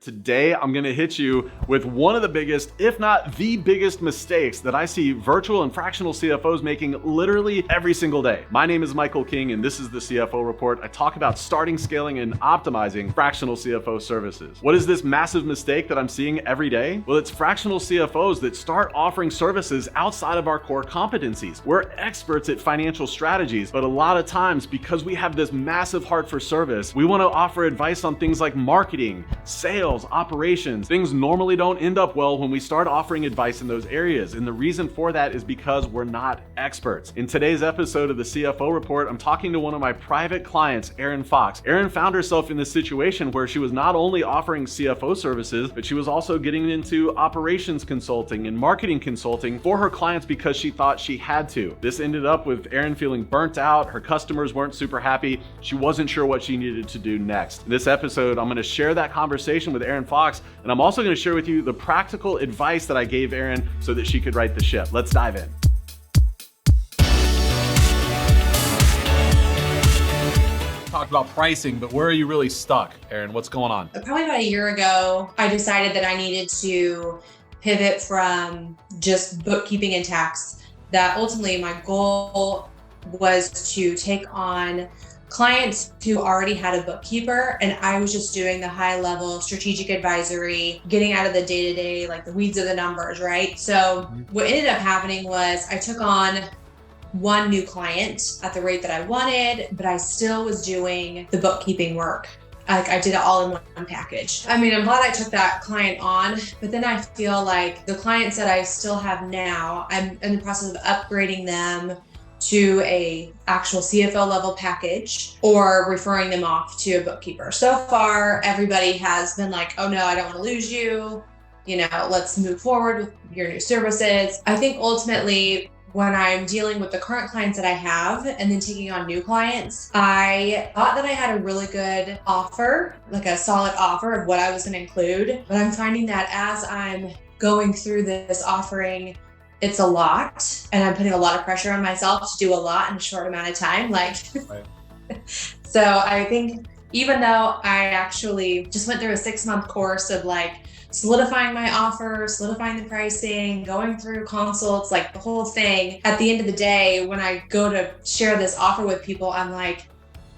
Today, I'm gonna hit you with one of the biggest, if not the biggest mistakes that I see virtual and fractional CFOs making literally every single day. My name is Michael King, and this is the CFO Report. I talk about starting, scaling, and optimizing fractional CFO services. What is this massive mistake that I'm seeing every day? Well, it's fractional CFOs that start offering services outside of our core competencies. We're experts at financial strategies, but a lot of times, because we have this massive heart for service, we wanna offer advice on things like marketing, sales, operations. Things normally don't end up well when we start offering advice in those areas. And the reason for that is because we're not experts. In today's episode of the CFO Report, I'm talking to one of my private clients, Erin Fox. Erin found herself in this situation where she was not only offering CFO services, but she was also getting into operations consulting and marketing consulting for her clients because she thought she had to. This ended up with Erin feeling burnt out. Her customers weren't super happy. She wasn't sure what she needed to do next. In this episode, I'm going to share that conversation with Erin Fox, and I'm also going to share with you the practical advice that I gave Erin so that she could right the ship. Let's dive in. Talked about pricing, but where are you really stuck, Erin? What's going on? Probably about a year ago, I decided that I needed to pivot from just bookkeeping and tax. That ultimately my goal was to take on clients who already had a bookkeeper, and I was just doing the high level strategic advisory, getting out of the day-to-day, like the weeds of the numbers, right? So what ended up happening was I took on one new client at the rate that I wanted, but I still was doing the bookkeeping work. I did it all in one package. I mean, I'm glad I took that client on, but then I feel like the clients that I still have now, I'm in the process of upgrading them to a actual CFO level package or referring them off to a bookkeeper. So far, everybody has been like, oh no, I don't want to lose you. Let's move forward with your new services. I think ultimately, when I'm dealing with the current clients that I have and then taking on new clients, I thought that I had a really good offer, like a solid offer of what I was going to include. But I'm finding that as I'm going through this offering, it's a lot, and I'm putting a lot of pressure on myself to do a lot in a short amount of time. Right. So I think even though I actually just went through a 6-month course of solidifying my offer, solidifying the pricing, going through consults, like the whole thing, at the end of the day, when I go to share this offer with people, I'm like,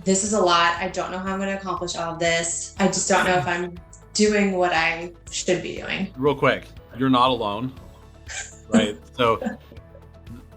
this is a lot. I don't know how I'm going to accomplish all of this. I just don't know if I'm doing what I should be doing. Real quick, you're not alone. Right. So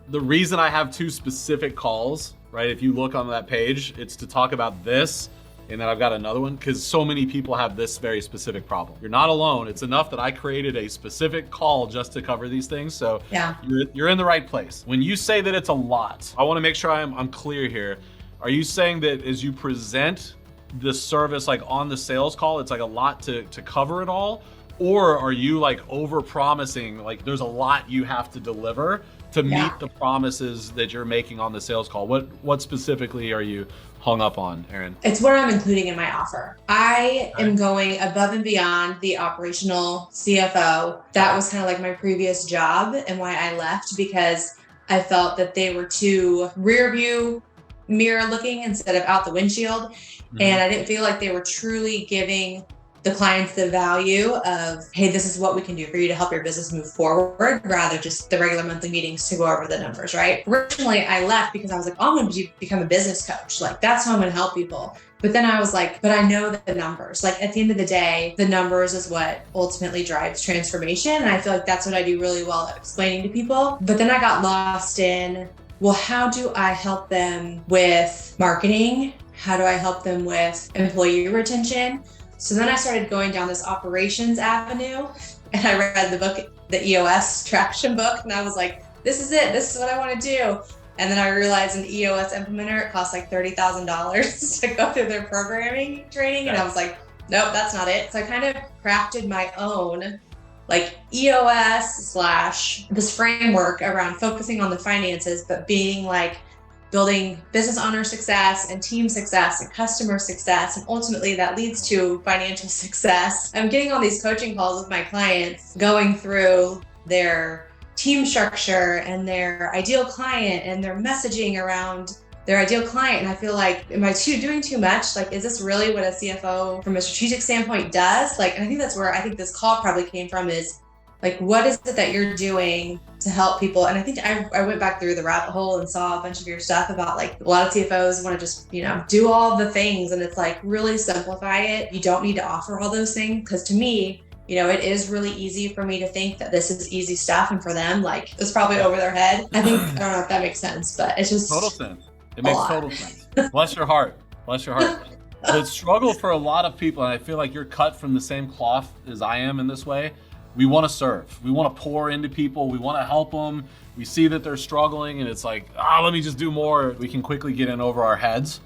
the reason I have 2 specific calls, right? If you look on that page, it's to talk about this. And then I've got another one because so many people have this very specific problem. You're not alone. It's enough that I created a specific call just to cover these things. So yeah, you're in the right place. When you say that it's a lot, I want to make sure I'm clear here. Are you saying that as you present the service on the sales call, it's a lot to cover it all? Or are you over promising, there's a lot you have to deliver to meet the promises that you're making on the sales call? What specifically are you hung up on, Erin? It's what I'm including in my offer. I am going above and beyond the operational CFO. That was kind of my previous job and why I left, because I felt that they were too rear view mirror looking instead of out the windshield. And I didn't feel like they were truly giving the clients the value of, hey, this is what we can do for you to help your business move forward, rather just the regular monthly meetings to go over the numbers, right? Originally, I left because I was like, oh, I'm going to become a business coach. That's how I'm going to help people. But then I was like, but I know the numbers. At the end of the day, the numbers is what ultimately drives transformation. And I feel like that's what I do really well at explaining to people. But then I got lost in, well, how do I help them with marketing? How do I help them with employee retention? So then I started going down this operations avenue, and I read the book, the EOS traction book, and I was like, this is it. This is what I want to do. And then I realized an EOS implementer, it costs $30,000 to go through their programming training. And I was like, nope, that's not it. So I kind of crafted my own EOS / this framework around focusing on the finances, but being building business owner success and team success and customer success. And ultimately that leads to financial success. I'm getting on these coaching calls with my clients, going through their team structure and their ideal client and their messaging around their ideal client. And I feel like, am I doing too much? Like, is this really what a CFO from a strategic standpoint does? Like, and I think that's where I think this call probably came from, is like, what is it that you're doing to help people? And I think I went back through the rabbit hole and saw a bunch of your stuff about like, a lot of CFOs want to just, do all the things. And it's like, really simplify it. You don't need to offer all those things. Because to me, it is really easy for me to think that this is easy stuff. And for them, like, it's probably over their head. I don't know if that makes sense, but it's just total sense. It makes total sense. Bless your heart. Bless your heart. The struggle for a lot of people, and I feel like you're cut from the same cloth as I am in this way. We want to serve. We want to pour into people. We want to help them. We see that they're struggling, and it's like, let me just do more. We can quickly get in over our heads,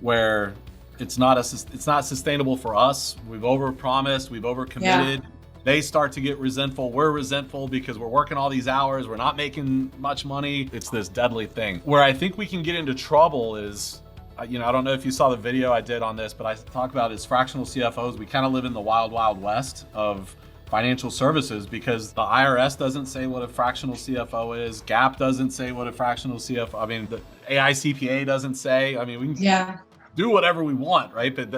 where it's not sustainable for us. We've overpromised. We've overcommitted. Yeah. They start to get resentful. We're resentful because we're working all these hours. We're not making much money. It's this deadly thing. Where I think we can get into trouble is, I don't know if you saw the video I did on this, but I talk about is fractional CFOs. We kind of live in the wild, wild west of financial services, because the IRS doesn't say what a fractional CFO is. GAAP doesn't say what a fractional CFO, the AICPA doesn't say. We can do whatever we want, right? But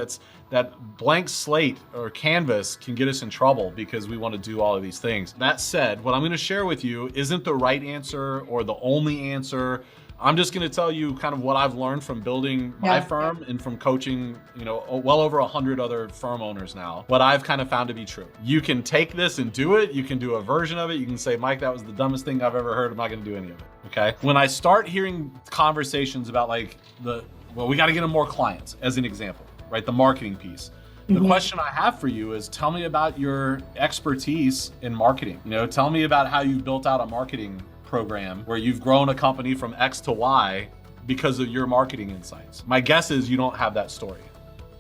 that blank slate or canvas can get us in trouble because we want to do all of these things. That said, what I'm going to share with you isn't the right answer or the only answer. I'm just going to tell you kind of what I've learned from building my firm and from coaching, well over 100 other firm owners now, what I've kind of found to be true. You can take this and do it. You can do a version of it. You can say, Mike, that was the dumbest thing I've ever heard. I'm not going to do any of it. Okay. When I start hearing conversations about like we got to get them more clients, as an example, right? The marketing piece. The question I have for you is, tell me about your expertise in marketing. Tell me about how you've built out a marketing program where you've grown a company from X to Y because of your marketing insights. My guess is you don't have that story.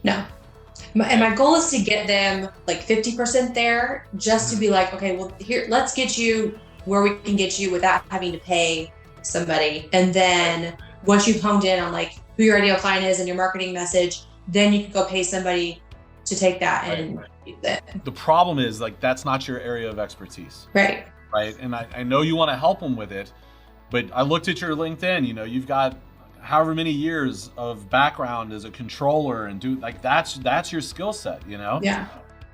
No. And my goal is to get them like 50% there, just to be like, okay, well, here, let's get you where we can get you without having to pay somebody. And then once you've honed in on like who your ideal client is and your marketing message, then you can go pay somebody to take that and use it. The problem is like, that's not your area of expertise. Right. Right. And I know you want to help them with it, but I looked at your LinkedIn, you've got however many years of background as a controller, and that's your skill set, Yeah.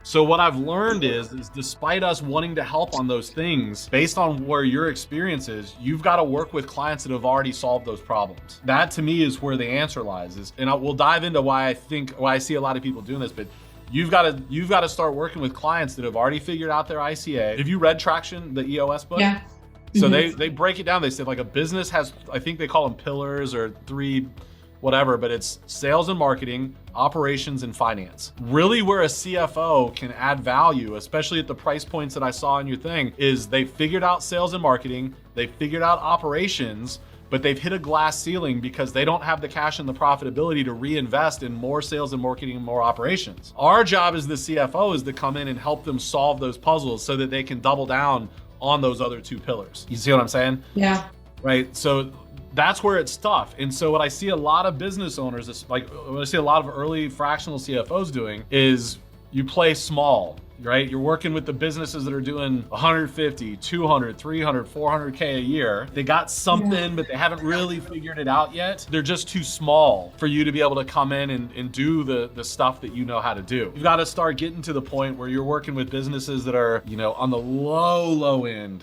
So what I've learned is despite us wanting to help on those things, based on where your experience is, you've got to work with clients that have already solved those problems. That to me is where the answer lies. We'll dive into why I see a lot of people doing this, but you've got to start working with clients that have already figured out their ICA. Have you read Traction, the EOS book? Yeah. So they break it down. They said like a business has, I think they call them pillars or 3 whatever, but it's sales and marketing, operations, and finance. Really where a CFO can add value, especially at the price points that I saw in your thing, is they figured out sales and marketing, they figured out operations, but they've hit a glass ceiling because they don't have the cash and the profitability to reinvest in more sales and marketing and more operations. Our job as the CFO is to come in and help them solve those puzzles so that they can double down on those other 2 pillars. You see what I'm saying? Yeah. Right. So that's where it's tough. And so what I see a lot of business owners, like what I see a lot of early fractional CFOs doing, is you play small, right? You're working with the businesses that are doing 150, 200, 300, 400K a year. They got something, but they haven't really figured it out yet. They're just too small for you to be able to come in and do the stuff that you know how to do. You've got to start getting to the point where you're working with businesses that are, on the low end,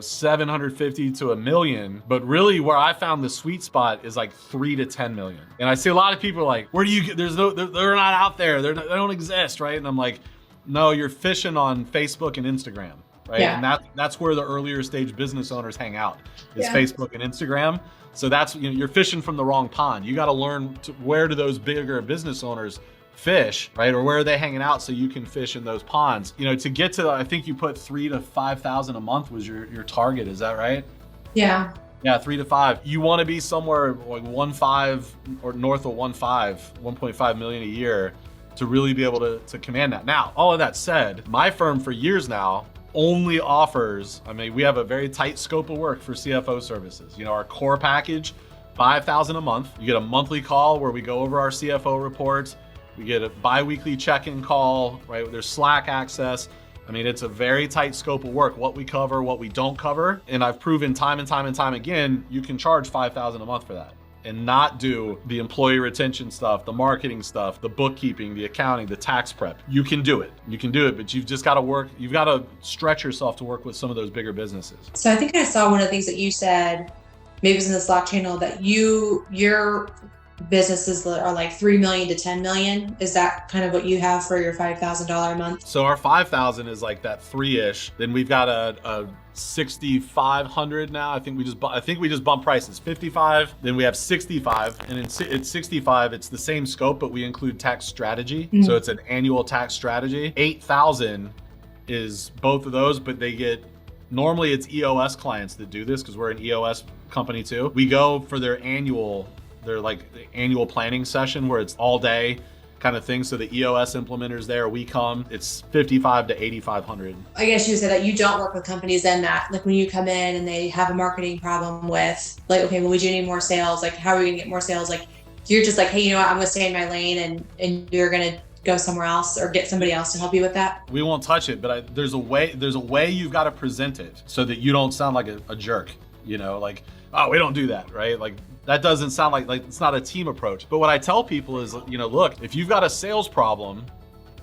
750 to $1 million, but really where I found the sweet spot is like 3 to 10 million. And I see a lot of people are like, where do you get, they're not out there. They don't exist. Right. And I'm like, no, you're fishing on Facebook and Instagram. Right. Yeah. And that's where the earlier stage business owners hang out, is Facebook and Instagram. So that's, you're fishing from the wrong pond. You got to learn where do those bigger business owners fish, right? Or where are they hanging out so you can fish in those ponds? To get to, I think you put 3,000 to 5,000 a month was your target. Is that right? Yeah. Yeah, 3 to 5. You want to be somewhere like 1.5 or north of 1.5 million a year to really be able to command that. Now, all of that said, my firm for years now only offers, we have a very tight scope of work for CFO services. Our core package, $5,000 a month. You get a monthly call where we go over our CFO reports. We get a bi-weekly check-in call, right? There's Slack access. It's a very tight scope of work, what we cover, what we don't cover. And I've proven time and time again, you can charge $5,000 a month for that. and not do the employee retention stuff, the marketing stuff, the bookkeeping, the accounting, the tax prep. You can do it. You can do it, but you've just got to work. You've got to stretch yourself to work with some of those bigger businesses. So I think I saw one of the things that you said, maybe it was in the Slack channel, that your businesses are like 3 million to 10 million. Is that kind of what you have for your $5,000 a month? So our 5,000 is like that 3-ish. Then we've got a 6,500 now. I think we just bumped prices. 55. Then we have 65, and it's 65. It's the same scope, but we include tax strategy. Mm-hmm. So it's an annual tax strategy. 8,000 is both of those, but they get. Normally it's EOS clients that do this because we're an EOS company too. We go for their annual planning session where it's all day kind of thing. So the EOS implementers there, we come, it's 55 to 8,500. I guess you said that you don't work with companies then that, like when you come in and they have a marketing problem with like, okay, well, we do need more sales. Like, how are we gonna get more sales? Like, you're just like, hey, you know what? I'm gonna stay in my lane and you're gonna go somewhere else or get somebody else to help you with that. We won't touch it, but there's a way you've got to present it so that you don't sound like a jerk, you know, like, oh, we don't do that, right? Like, that doesn't sound like it's not a team approach. But what I tell people is, you know, look, if you've got a sales problem,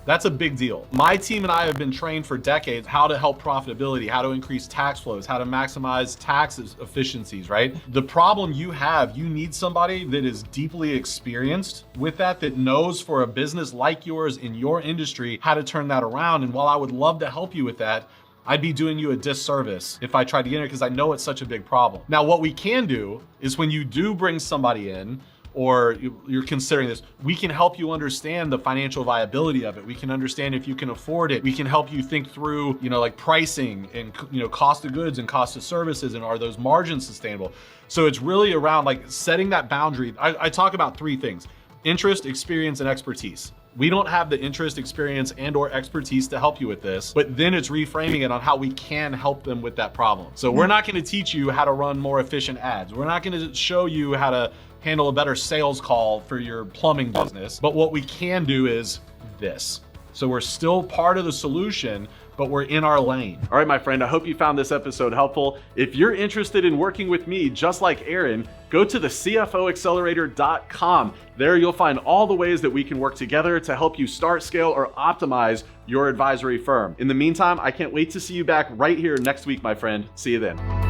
that's a big deal. My team and I have been trained for decades how to help profitability, how to increase tax flows, how to maximize tax efficiencies, right? The problem you have, you need somebody that is deeply experienced with that knows for a business like yours in your industry how to turn that around. And while I would love to help you with that, I'd be doing you a disservice if I tried to get in it because I know it's such a big problem. Now, what we can do is when you do bring somebody in, or you're considering this, we can help you understand the financial viability of it. We can understand if you can afford it. We can help you think through, you know, like pricing and, you know, cost of goods and cost of services, and are those margins sustainable? So it's really around like setting that boundary. I talk about 3 things: interest, experience, and expertise. We don't have the interest, experience, and or expertise to help you with this, but then it's reframing it on how we can help them with that problem. So we're not gonna teach you how to run more efficient ads. We're not gonna show you how to handle a better sales call for your plumbing business, but what we can do is this. So we're still part of the solution, but we're in our lane. All right, my friend, I hope you found this episode helpful. If you're interested in working with me, just like Aaron, go to the CFOaccelerator.com. There you'll find all the ways that we can work together to help you start, scale, or optimize your advisory firm. In the meantime, I can't wait to see you back right here next week, my friend. See you then.